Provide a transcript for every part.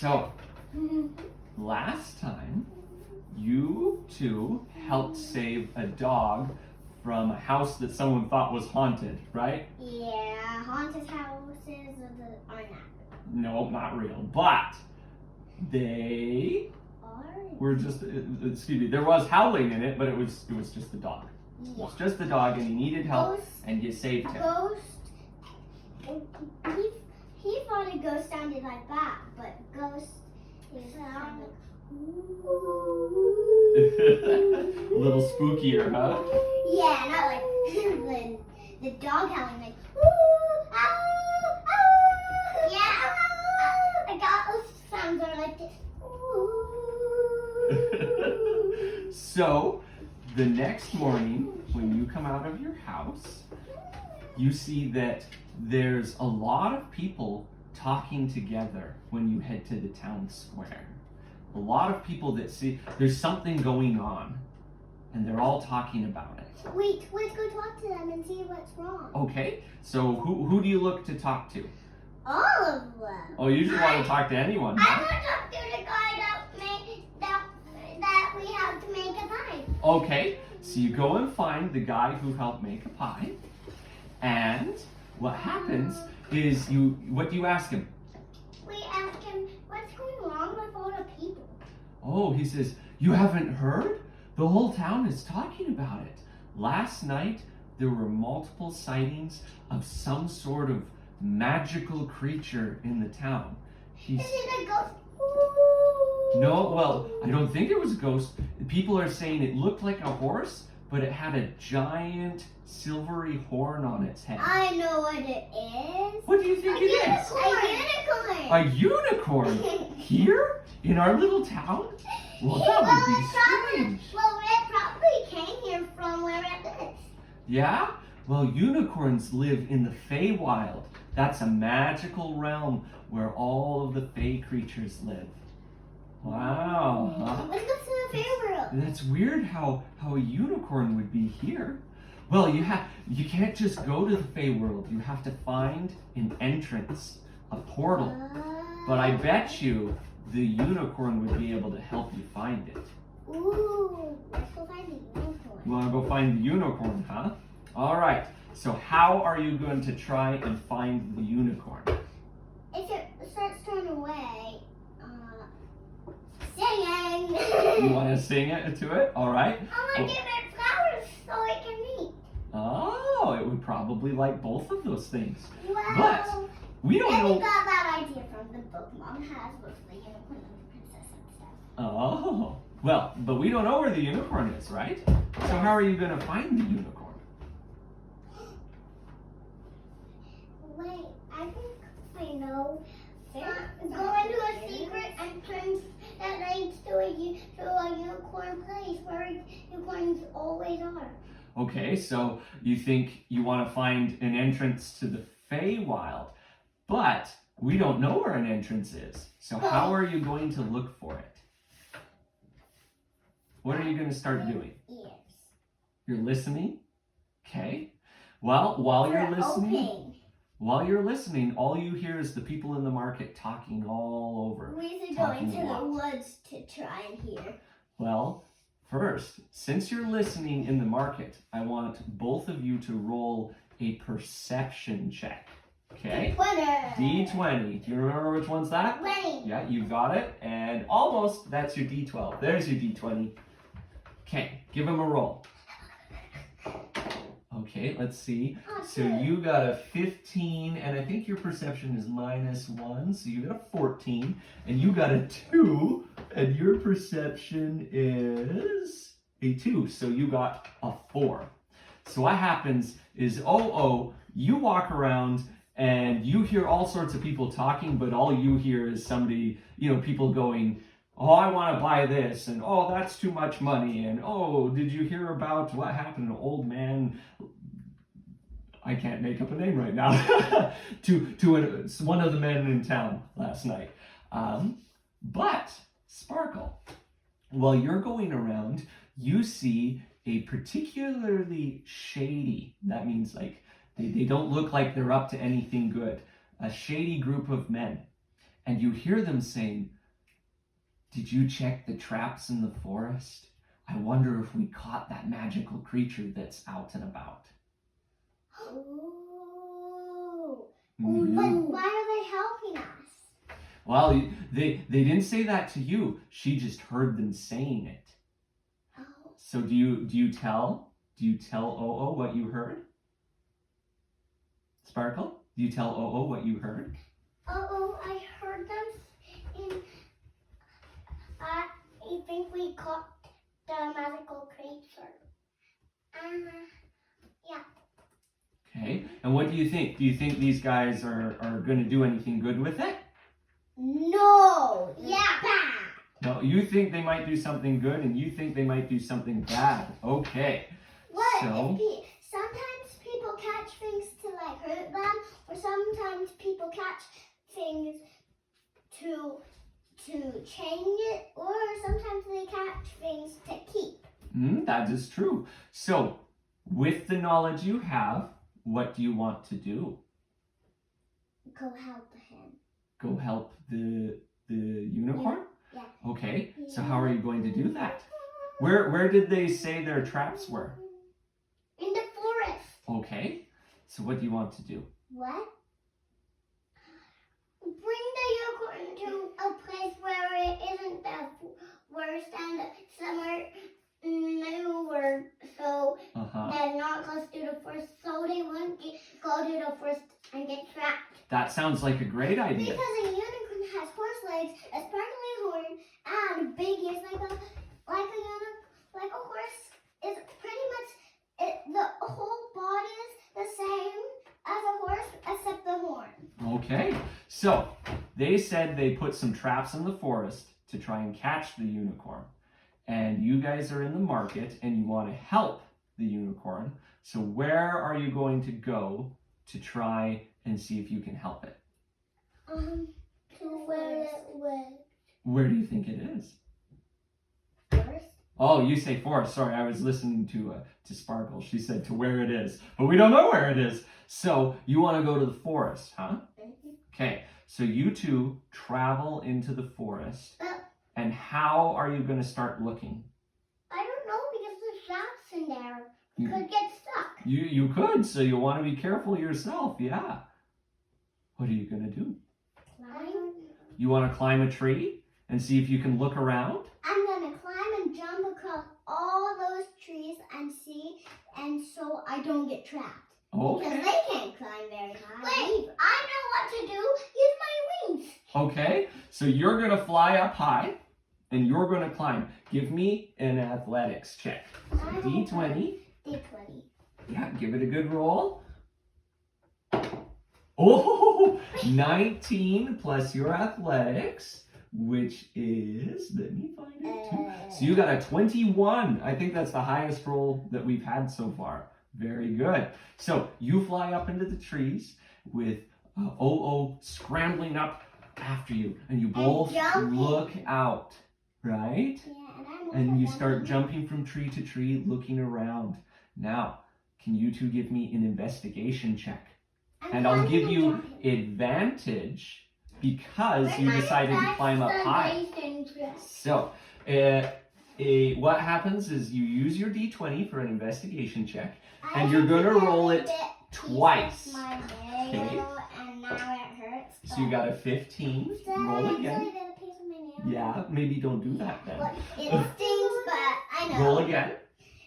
So, last time, you two helped save a dog from a house that someone thought was haunted, right? Yeah, haunted houses are not. No, not real. But they were just, excuse me, there was howling in it, but it was just the dog. Yeah. It was just the dog, and he needed help, and you saved him. Ghost, he thought a ghost sounded like that, but ghost is sounded A little spookier, huh? Yeah, not like the dog howling, like ooh, ow, ow. Yeah, the ghost sounds are like this. So, the next morning, when you come out of your house, you see that there's a lot of people talking together when you head to the town square. A lot of people that see there's something going on, and they're all talking about it. Wait, let's go talk to them and see what's wrong. Okay, so who do you look to talk to? All of them. Oh, you just want to talk to anyone, I huh? want to talk to the guy that we have to make a pie. Okay, so you go and find the guy who helped make a pie, and what happens is what do you ask him? We ask him, what's going wrong with all the people? Oh, he says, you haven't heard? The whole town is talking about it. Last night, there were multiple sightings of some sort of magical creature in the town. Is it a ghost? No, well, I don't think it was a ghost. People are saying it looked like a horse, but it had a giant silvery horn on its head. I know what it is. What do you think it is? A unicorn. A unicorn? Here? In our little town? Well, that would be strange. Well, it probably came here from where it is. Yeah? Well, unicorns live in the Feywild. That's a magical realm where all of the Fey creatures live. Wow. Huh? Let's go to the Feywild. That's weird how a unicorn would be here. Well, you can't just go to the Feywild. You have to find an entrance, a portal. But I bet you the unicorn would be able to help you find it. Ooh, let's go find the unicorn. You want to go find the unicorn, huh? All right. So how are you going to try and find the unicorn? If it starts turning away, singing. You want to sing it to it? All right. I want to give it flowers so it can eat. Oh, it would probably like both of those things. Well, But we don't know. we got that idea from the book Mom has with the unicorn and the princess and stuff. Oh, well, but we don't know where the unicorn is, right? So how are you going to find the unicorn? Wait, I think I know. Go into a secret entrance that leads to a unicorn place where unicorns always are. Okay, so you think you want to find an entrance to the Feywild, but we don't know where an entrance is. So how are you going to look for it? What are you going to start doing? Ears. You're listening? Okay. Well, while you're listening, all you hear is the people in the market talking all over. We should go into the woods to try and hear. Well, first, since you're listening in the market, I want both of you to roll a perception check. Okay? D20. Do you remember which one's that? 20. Yeah, you got it. And almost, that's your D12. There's your D20. Okay, give him a roll. Okay, let's see. So you got a 15, and I think your perception is -1, so you got a 14, and you got a 2, and your perception is a 2, so you got a 4. So what happens is, you walk around and you hear all sorts of people talking, but all you hear is somebody, people going, oh, I want to buy this, and oh, that's too much money, and oh, did you hear about what happened to an old man? I can't make up a name right now. to one of the men in town last night. But Sparkle, while you're going around, you see a particularly shady, that means like they don't look like they're up to anything good, a shady group of men. and you hear them saying, "Did you check the traps in the forest? I wonder if we caught that magical creature that's out and about." Ooh. Mhm. But why are they helping us? Well, they didn't say that to you. She just heard them saying it. Oh. So do you tell Oo what you heard? Sparkle, do you tell Oo what you heard? Oh, I heard them in. I think we caught the magical creature. Yeah. Okay. And what do you think? Do you think these guys are going to do anything good with it? No. Yeah. Bad. No, you think they might do something good, and you think they might do something bad. Okay. What? So, Sometimes people catch things to like hurt them, or sometimes people catch things to change it, or sometimes they catch things to keep. that is true. So, with the knowledge you have, what do you want to do? Go help him. Go help the unicorn? Yeah. Okay. So how are you going to do that? Where did they say their traps were? In the forest. Okay. So what do you want to do? What? Bring the unicorn to a place where it isn't the worst and somewhere newer, so they're not close to the forest, so they won't go to the forest and get trapped. That sounds like a great idea. Because a unicorn has horse legs, a sparkly horn, and big ears like a horse. Is pretty much the whole body is the same as a horse except the horn. Okay. So they said they put some traps in the forest to try and catch the unicorn. And you guys are in the market and you want to help the unicorn. So where are you going to go to try and see if you can help it? To where it was. Where do you think it is? Forest? Oh, you say forest. Sorry, I was listening to Sparkle. She said to where it is, but we don't know where it is. So you want to go to the forest, huh? Okay. So you two travel into the forest. And how are you going to start looking? I don't know because there's traps in there. You could get stuck. You could, so you want to be careful yourself, yeah. What are you going to do? Climb. You want to climb a tree and see if you can look around? I'm going to climb and jump across all those trees and see, and so I don't get trapped. Okay. Because they can't climb very high. Wait, I know what to do. Use my wings. Okay, so you're going to fly up high and you're going to climb. Give me an athletics check. So D20. D20. Yeah, give it a good roll. Oh, 19 plus your athletics, which is, let me find it too. So you got a 21. I think that's the highest roll that we've had so far. Very good. So you fly up into the trees with Oo scrambling up after you, and you both look out, right? Yeah, and you start jumping from tree to tree, looking around. Now, can you two give me an investigation check? And I'll give you advantage because you decided to climb up high. So, what happens is you use your D20 for an investigation check, and you're going to roll it twice. Okay? And now it hurts. So you got a 15. Roll again. Yeah, maybe don't do that then. It stings, but I know. Roll again.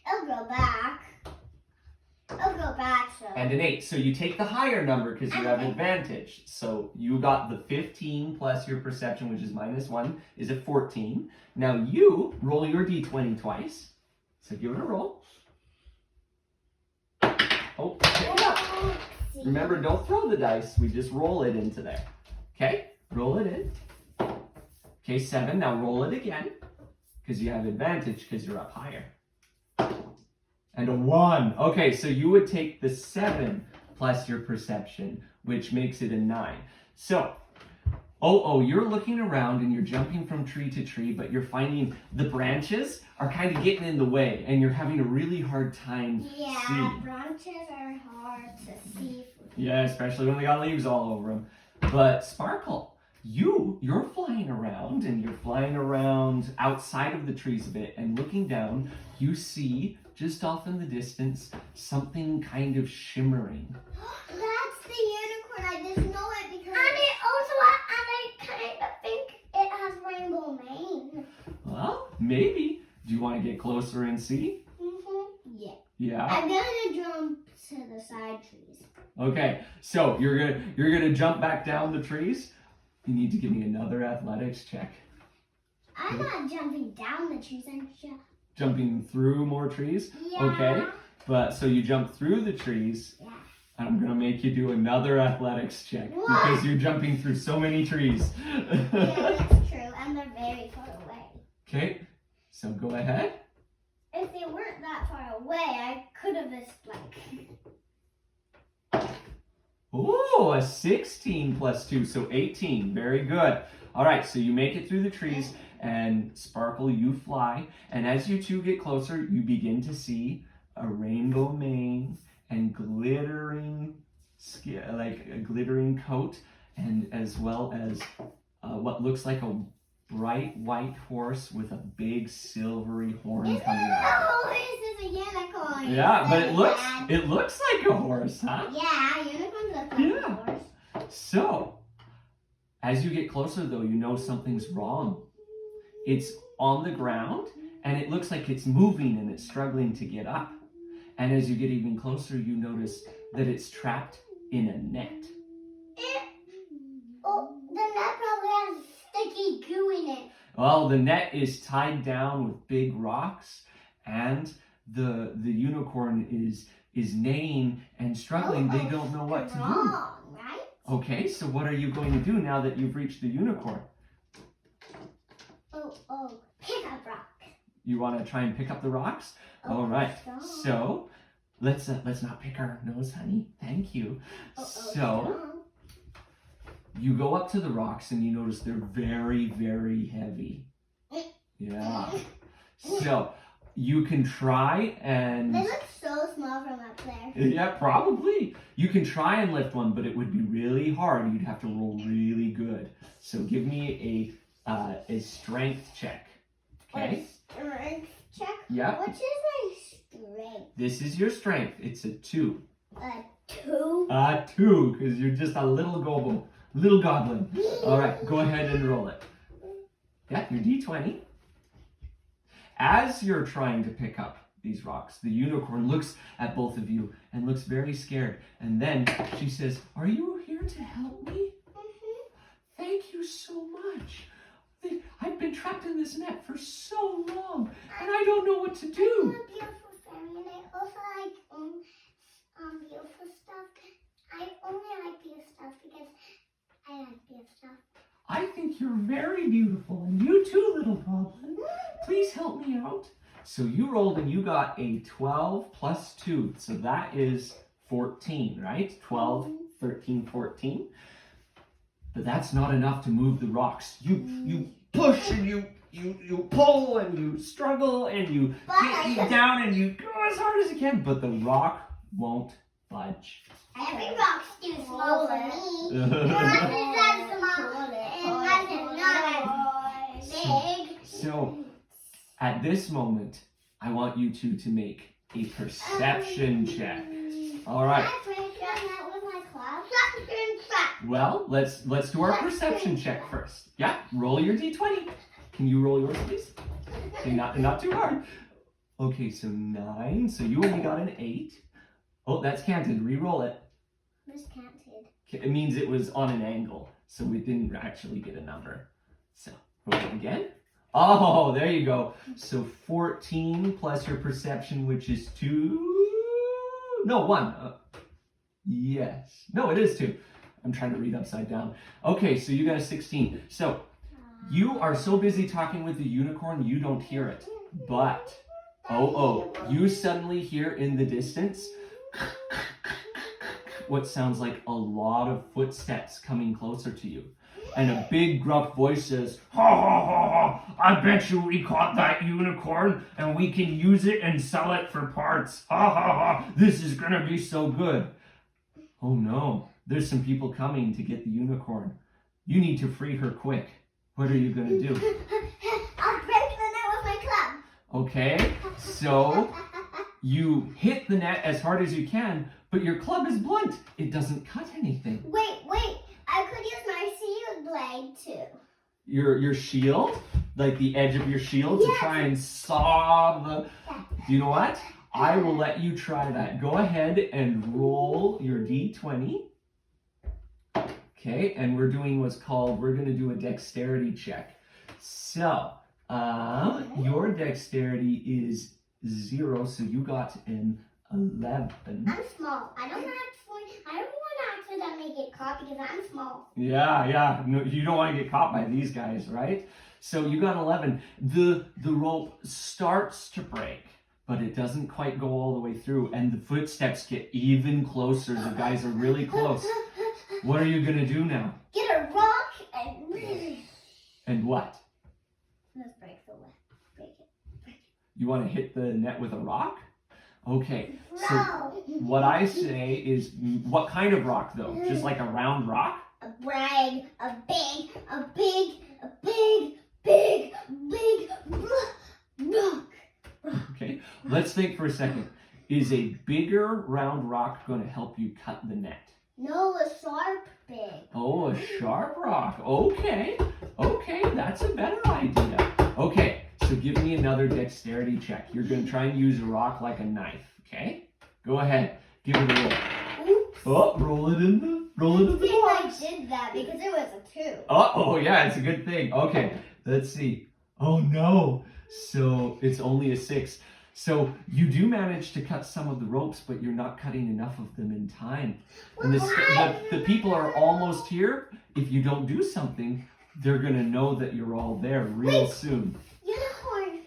It'll go back. It'll go back, so. And an 8. So you take the higher number because you have advantage. So you got the 15 plus your perception, which is -1, is a 14. Now you roll your D20 twice. So give it a roll. Oh, pick it up. Remember, don't throw the dice. We just roll it into there. Okay? Roll it in. Okay, 7. Now roll it again because you have advantage because you're up higher. And a 1. Okay, so you would take the 7 plus your perception, which makes it a 9. So, you're looking around and you're jumping from tree to tree, but you're finding the branches are kind of getting in the way and you're having a really hard time seeing. Branches are hard to see. Yeah, especially when they got leaves all over them. But Sparkle, you you're flying around, and you're flying around outside of the trees a bit, and looking down, you see just off in the distance something kind of shimmering. That's the unicorn. I just know it because. And it also, and I kind of think it has rainbow mane. Well, maybe. Do you want to get closer and see? Yeah. Yeah. I'm gonna jump to the side trees. Okay, so you're gonna jump back down the trees. You need to give me another athletics check. I'm not jumping down the trees. I'm jumping through more trees. Yeah. Okay, but so you jump through the trees. Yeah. I'm gonna make you do another athletics check What? because you're jumping through so many trees. Yeah, that's true, and they're very far away. Okay, so go ahead. If they weren't that far away, I could have just Ooh, a 16 plus 2, so 18. Very good. All right, so you make it through the trees, and Sparkle, you fly. And as you two get closer, you begin to see a rainbow mane and glittering like a glittering coat, and as well as what looks like a bright white horse with a big silvery horn coming out. Oh, this is a unicorn. Yeah, but it looks like a horse, huh? Yeah, unicorns look like Yeah. a horse. So, as you get closer though, you know something's wrong. It's on the ground, and it looks like it's moving and it's struggling to get up. And as you get even closer, you notice that it's trapped in a net. Oh, the net probably has sticky goo in it. Well, the net is tied down with big rocks, and the unicorn is neighing and struggling. They don't know what to do. Right? Okay, so what are you going to do now that you've reached the unicorn? Pick up rock. You want to try and pick up the rocks? All right. Stop. So let's not pick our nose, honey. Thank you. So Stop. you go up to the rocks and you notice they're very, very heavy. Yeah. So you can try and. They look so small from up there. Yeah, probably. You can try and lift one, but it would be really hard. You'd have to roll really good. So give me a strength check. Okay. Strength check? Yeah. Which is my strength? This is your strength. It's a 2. A 2? A 2, because you're just a little goblin. All right, go ahead and roll it. Yeah, your D20. As you're trying to pick up these rocks, the unicorn looks at both of you and looks very scared. And then she says, "Are you here to help me?" Thank you so much. I've been trapped in this net for so long, and I don't know what to do. I'm a beautiful fairy, and I also like beautiful stuff. I only like beautiful stuff because I like beautiful stuff. I think you're very beautiful, and you too, little goblin. Please help me out. So you rolled and you got a 12 plus 2, so that is 14, right? 12, 13, 14. But that's not enough to move the rocks. You push and you pull and you struggle and you get down and you go as hard as you can, but the rock won't budge. Every rock's too small for me. Unless it's as small, unless it's not as big. So, at this moment, I want you two to make a perception check. All right. Well, let's do our perception check first. Yeah, roll your D20. Can you roll yours, please? Okay, not too hard. Okay, so 9. So you only got an 8. Oh, that's canted. Re-roll it. What's canted? It means it was on an angle, so we didn't actually get a number. So roll it again. Oh, there you go. So 14 plus your perception, which is 2. No, 1. Yes. No, it is 2. I'm trying to read upside down. Okay, so you got a 16. So you are so busy talking with the unicorn, you don't hear it. But, you suddenly hear in the distance what sounds like a lot of footsteps coming closer to you. And a big gruff voice says, "Ha ha ha ha, I bet you we caught that unicorn and we can use it and sell it for parts. Ha ha ha, this is gonna be so good." Oh no, there's some people coming to get the unicorn. You need to free her quick. What are you going to do? I'll break the net with my club. Okay, so you hit the net as hard as you can, but your club is blunt. It doesn't cut anything. Wait. I could use my shield blade too. Your shield, like the edge of your shield, to Yes. try and saw the... You know what? I will let you try that. Go ahead and roll your D20. Okay, and we're doing what's called, we're going to do a dexterity check. So, your dexterity is 0, so you got an 11. I'm small. I don't want to accidentally get caught because I'm small. Yeah. No, you don't want to get caught by these guys, right? So you got 11. The rope starts to break, but it doesn't quite go all the way through, and the footsteps get even closer. The guys are really close. What are you going to do now? Get a rock and... And what? Let's break the net. Break it. You want to hit the net with a rock? Okay, so No. what I say is, what kind of rock though? Just like a round rock? A big rock. Okay, let's think for a second. Is a bigger round rock going to help you cut the net? No, a sharp big. Oh, a sharp rock. Okay, that's a better idea. Okay, so give me another dexterity check. You're going to try and use a rock like a knife, okay? Go ahead, give it a roll. Oops. Oh, roll it in the I think box. I did that because it was a 2. Oh, yeah, it's a good thing. Okay, let's see. Oh, no. So it's only a 6. So you do manage to cut some of the ropes, but you're not cutting enough of them in time. And the people are almost here. If you don't do something, they're going to know that you're all there real soon. Unicorn.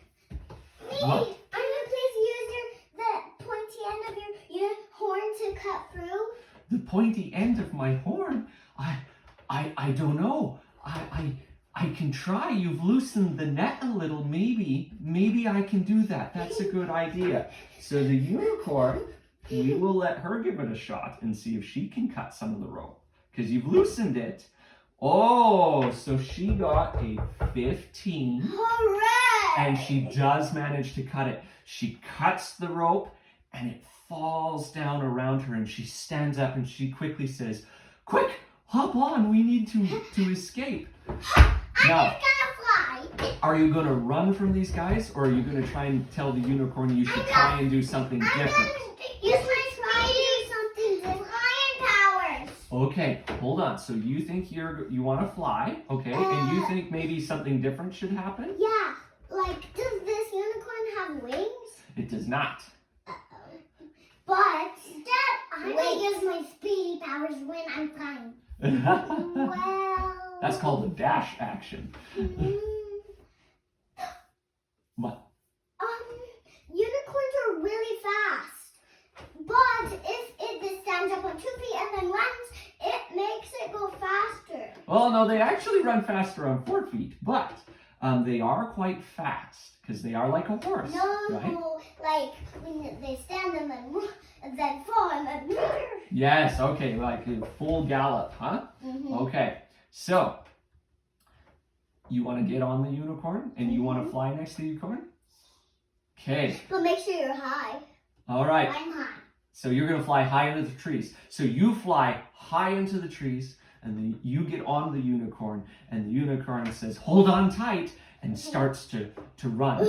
What? I'm going to please use the pointy end of your horn to cut through. The pointy end of my horn? I don't know. I can try. You've loosened the net a little. Maybe I can do that. That's a good idea. So the unicorn, we will let her give it a shot and see if she can cut some of the rope. Because you've loosened it. Oh, so she got a 15. Hooray! And she does manage to cut it. She cuts the rope and it falls down around her, and she stands up and she quickly says, "Quick, hop on, we need to escape." Now, I'm just gonna fly. are you going to run from these guys, or are you going to try and tell the unicorn you should try and do something different? Use my something different. Flying powers. Okay, hold on. So you think you want to fly, okay, and you think maybe something different should happen? Yeah, like, does this unicorn have wings? It does not. But I'm gonna use my speedy powers when I'm flying. Well, That's called a dash action. mm, What? unicorns are really fast. But if it stands up on 2 feet and then runs, it makes it go faster. Well, no, they actually run faster on 4 feet, but they are quite fast because they are like a horse, right? No, like when they stand and then fall and then. Yes, okay, like a full gallop, huh? Mm-hmm. Okay, so you want to get on the unicorn and you want to fly next to the unicorn? Okay. But make sure you're high. All right. I'm high. So you're going to fly high into the trees. So you fly high into the trees, and then you get on the unicorn, and the unicorn says, "Hold on tight," and starts to run.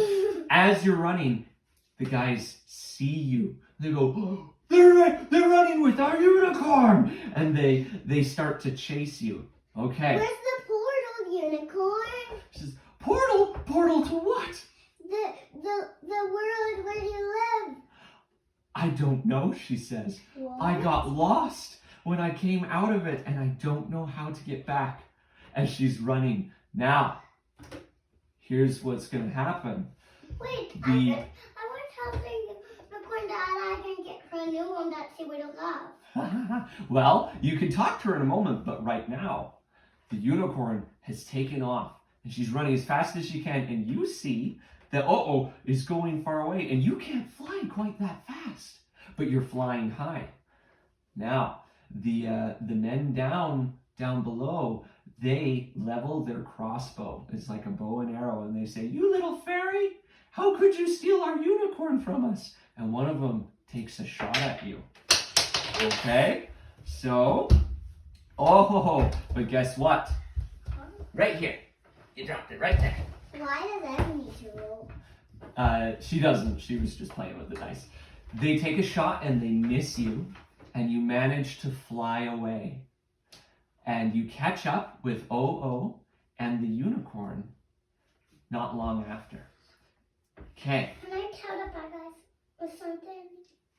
As you're running, the guys see you. They go, "Oh, they're running with our unicorn!" And they start to chase you. Okay. Where's the portal, unicorn? She says, "Portal to what?" The world where you live. "I don't know," she says. What? "I got lost when I came out of it, and I don't know how to get back." As she's running. Now, here's what's going to happen. Wait, I want to tell the unicorn that I can get her a new one that she would love. Well, you can talk to her in a moment, but right now, the unicorn has taken off, and she's running as fast as she can, and you see that is going far away, and you can't fly quite that fast, but you're flying high. Now, the men down below, they level their crossbow. It's like a bow and arrow, and they say, "You little fairy, how could you steal our unicorn from us?" And one of them takes a shot at you. Okay? So, but guess what? Right here. You dropped it right there. Why does Evan need to roll? She doesn't. She was just playing with the dice. They take a shot and they miss you, and you manage to fly away. And you catch up with Oh and the unicorn not long after. Okay. Can I tell the bad guys with something?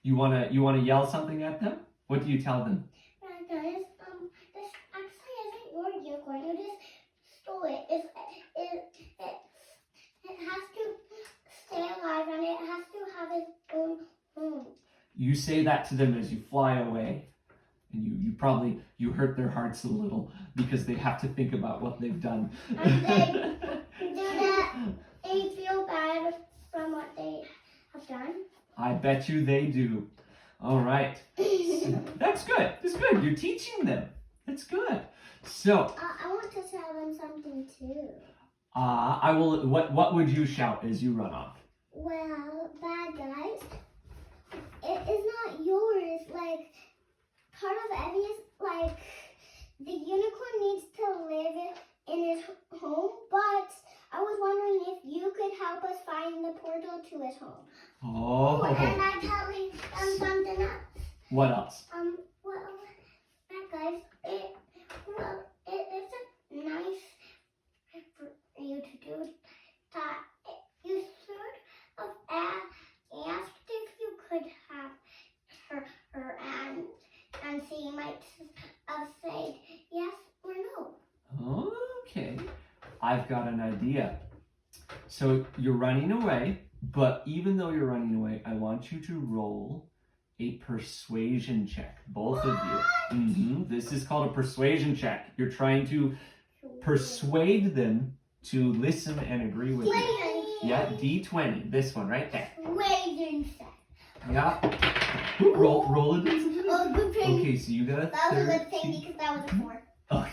You wanna yell something at them? What do you tell them? Bad guys, this actually isn't your unicorn. You just stole it. It has to stay alive and it has to have its own home. You say that to them as you fly away. And you probably hurt their hearts a little because they have to think about what they've done. And they feel bad from what they have done. I bet you they do. All right. That's good. That's good. You're teaching them. That's good. So. I want to tell them something too. I will. What would you shout as you run off? Well, bad guys, it is not yours. Like, part of Evie's, like, the unicorn needs to live in his home, but I was wondering if you could help us find the portal to his home. Oh. And I'm telling them something else. What else? Well, bad guys, it's a nice for you to do that. You sort of asked if you could have her and she might have said yes or no. Okay. I've got an idea. So you're running away, but even though you're running away, I want you to roll a persuasion check, both of you. This is called a persuasion check. You're trying to persuade them to listen and agree with you. Yeah, D20. This one right there. Persuasion check. Yeah. Roll it. Oh, good thing. Okay, so you got a 13. That was a good thing because that was a 4. Oh,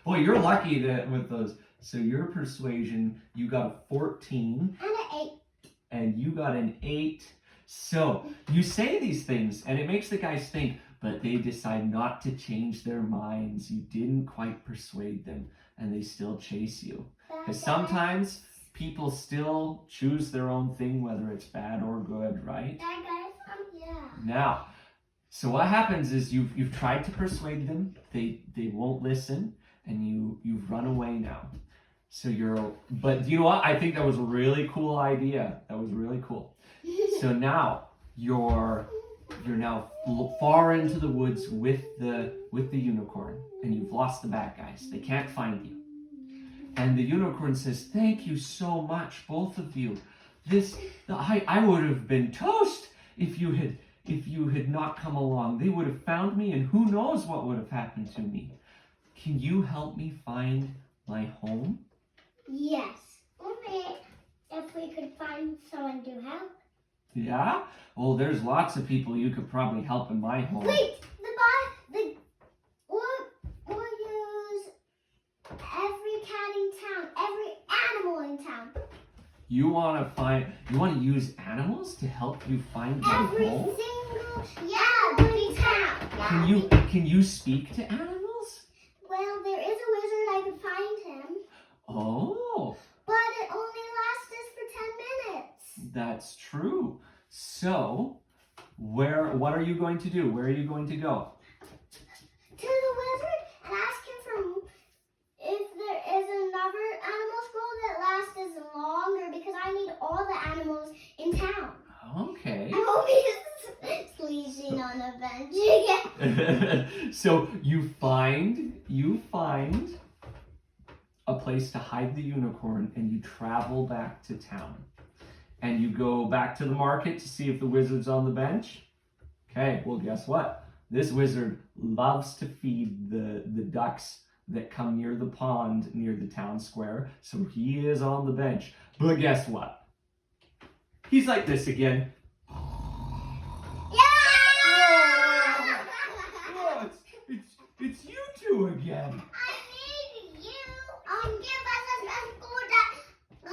boy, you're lucky with those. So your persuasion, you got a 14. And an 8. And you got an 8. So you say these things, and it makes the guys think, but they decide not to change their minds. You didn't quite persuade them, and they still chase you. Because sometimes people still choose their own thing, whether it's bad or good, right? Bad guys, yeah. Now, so what happens is you've tried to persuade them, they won't listen, and you've run away now. So but you know what? I think that was a really cool idea. That was really cool. So now you're now far into the woods with the unicorn, and you've lost the bad guys. They can't find you. And the unicorn says, "Thank you so much, both of you. I would have been toast if you had not come along. They would have found me, and who knows what would have happened to me. Can you help me find my home?" Yes. Only if we could find someone to help. Yeah? Well, there's lots of people you could probably help in my home. Wait, we'll use every cat in town, every animal in town. You want to use animals to help you find my every home? Every town. Can you speak to animals? Well, there is a wizard. I could find him. Oh. But it only lasts us for 10 minutes. That's true. So, what are you going to do? Where are you going to go? To the wizard and ask him for if there is another animal scroll that lasts as longer because I need all the animals in town. Okay. I hope he's sleeping on a bench again. So you find a place to hide the unicorn, and you travel back to town. And you go back to the market to see if the wizard's on the bench. Okay, well, guess what? This wizard loves to feed the ducks that come near the pond near the town square. So he is on the bench. But guess what? He's like this again. Yeah! Oh, it's you two again. I need and give us a school that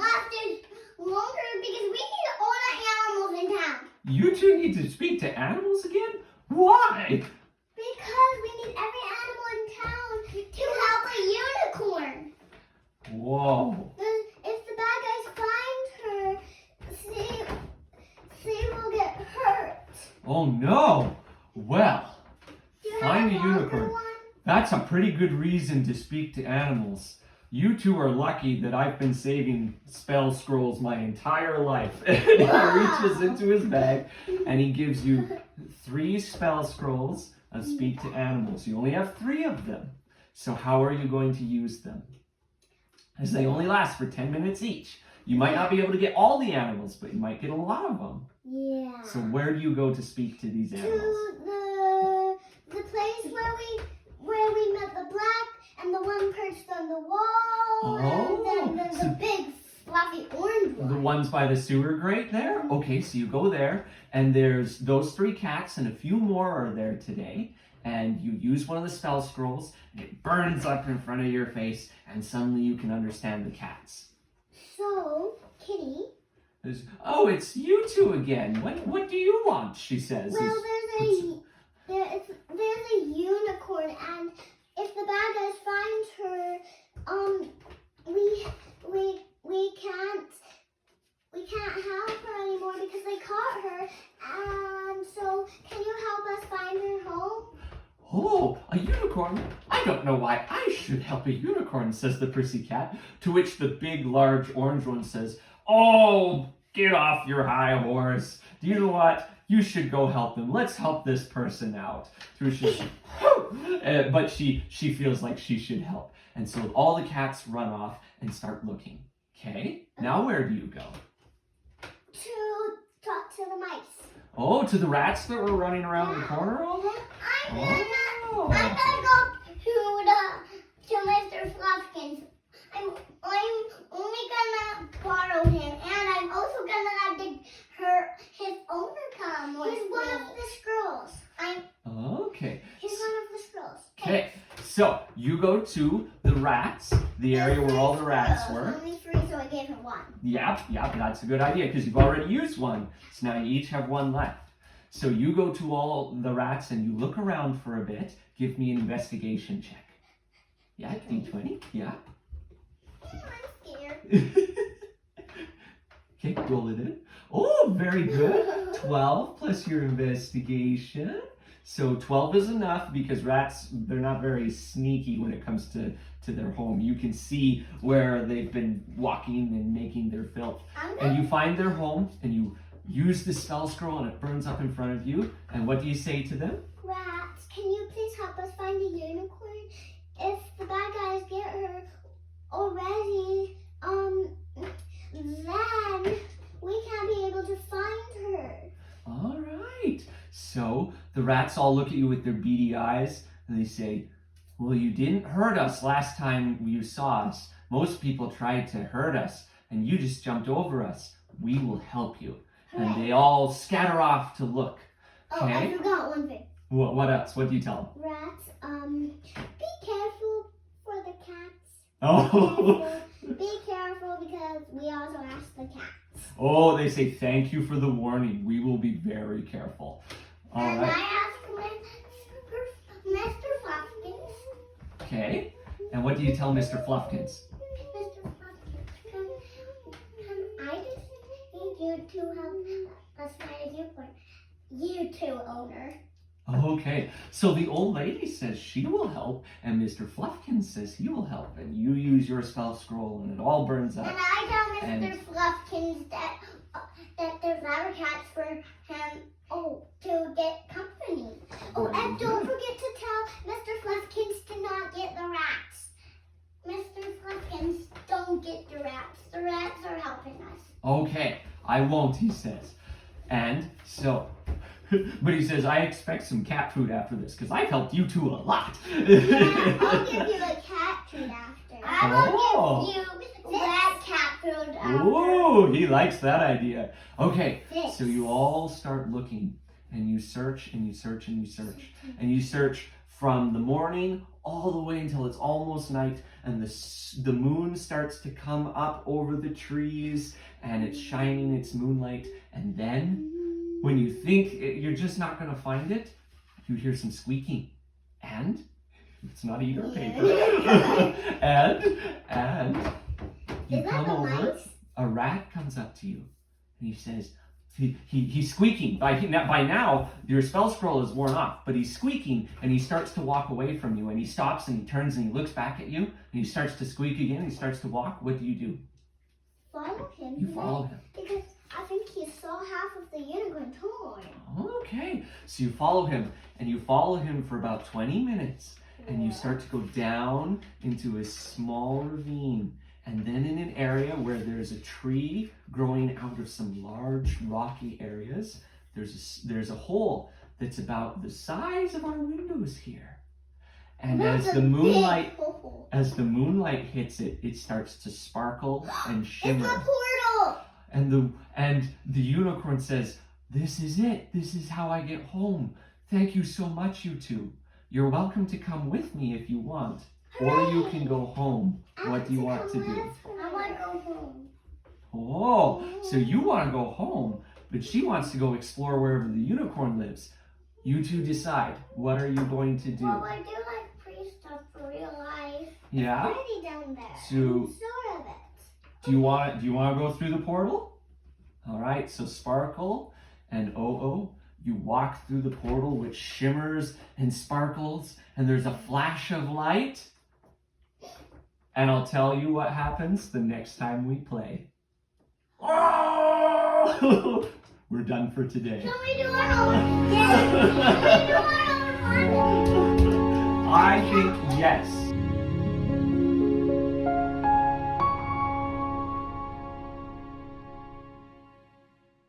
lasts longer because we need all the animals in town. You two need to speak to animals again? Why? Because we need every animal in town to help a unicorn. Whoa. If the bad guys find her, she will get hurt. Oh no. Well, Do you find a have longer unicorn. one? That's a pretty good reason to speak to animals. You two are lucky that I've been saving spell scrolls my entire life. And he reaches into his bag and he gives you 3 spell scrolls of speak to animals. You only have 3 of them. So how are you going to use them? As they only last for 10 minutes each. You might not be able to get all the animals, but you might get a lot of them. Yeah. So where do you go to speak to these animals? To the place where we met the black and the one perched on the wall. Oh, And then there's a big fluffy orange one. The ones by the sewer grate there? Okay, so you go there, and there's those 3 cats, and a few more are there today. And you use one of the spell scrolls, and it burns up in front of your face, and suddenly you can understand the cats. So, Kitty. Oh, it's you two again. What do you want? She says. Well, there's a unicorn, and if the bad guys find her, we can't help her anymore because they caught her. And so, can you help us find her home? Oh, a unicorn? I don't know why I should help a unicorn, says the prissy cat, to which the big, large orange one says, oh, get off your high horse. Do you know what? You should go help them. Let's help this person out. So she's, but she feels like she should help. And so all the cats run off and start looking. Okay, now where do you go? To talk to the mice. Oh, to the rats that were running around the corner all day? I'm gonna go to Mr. Fluffkins. I'm only gonna borrow him, and I'm also gonna have his owner come with me. He's one of the scrolls. Okay. He's one of the scrolls. Okay, so you go to the rats, the area where all the rats were. Only 3, so I gave him 1. Yep, that's a good idea because you've already used one. So now you each have 1 left. So you go to all the rats and you look around for a bit. Give me an investigation check. Yeah, D20. Yeah. I'm scared. Okay, roll it in. Oh, very good. 12 plus your investigation. So 12 is enough because rats, they're not very sneaky when it comes to their home. You can see where they've been walking and making their filth. And you find their home and you use the spell scroll and it burns up in front of you. And what do you say to them? Rats, can you please help us find a unicorn? If the bad guys get her already, then we can't be able to find her. All right. So the rats all look at you with their beady eyes and they say, well, you didn't hurt us last time you saw us. Most people tried to hurt us and you just jumped over us. We will help you. And they all scatter off to look. Oh, I forgot one thing. What else? What do you tell them? Rats, be careful for the cats. Oh. Be careful because we also asked the cats. Oh, they say thank you for the warning. We will be very careful. All and right. I asked Mr. Fluffkins. Okay. And what do you tell Mr. Fluffkins? Mr. Fluffkins, can I just need you to help us find a unicorn? You too, owner. Okay, so the old lady says she will help, and Mr. Fluffkins says he will help, and you use your spell scroll, and it all burns up. And I tell Mr. Fluffkins that there's other cats for him, to get company. Oh, and don't forget to tell Mr. Fluffkins to not get the rats. Mr. Fluffkins, don't get the rats. The rats are helping us. Okay, I won't, he says. And so... But he says, I expect some cat food after this, because I've helped you two a lot. Yeah, I'll give you a cat food after. I will give you that cat food after. Oh, he likes that idea. Okay, so you all start looking, and you search, and you search, and you search. And you search from the morning all the way until it's almost night, and the moon starts to come up over the trees, and it's shining its moonlight. And then, when you think you're just not going to find it, you hear some squeaking. And it's not either paper. and you come over. A rat comes up to you, and he says, he's squeaking. By now, your spell scroll is worn off, but he's squeaking, and he starts to walk away from you, and he stops, and he turns, and he looks back at you, and he starts to squeak again, and he starts to walk. What do? Follow him. You follow him. Because I think he saw half of the unicorn horn. Okay, so you follow him, and you follow him for about 20 minutes, and you start to go down into a small ravine. And then in an area where there's a tree growing out of some large rocky areas, there's a hole that's about the size of our windows here. And as the moonlight hits it, it starts to sparkle and shimmer. It's a portal. And the unicorn says, "This is it. This is how I get home. Thank you so much, you two. You're welcome to come with me if you want. Or you can go home. What do you want to do?" I want to go home. Oh, so you want to go home, but she wants to go explore wherever the unicorn lives. You two decide. What are you going to do? Well, I do like pre-stuff for real life. Yeah? It's pretty down there. So, Sort of it. do you want to go through the portal? All right, so Sparkle and Oh-Oh, you walk through the portal, which shimmers and sparkles, and there's a flash of light. And I'll tell you what happens the next time we play. Oh! We're done for today. Can we do our own? Yes. Can we do our own one? I think yes.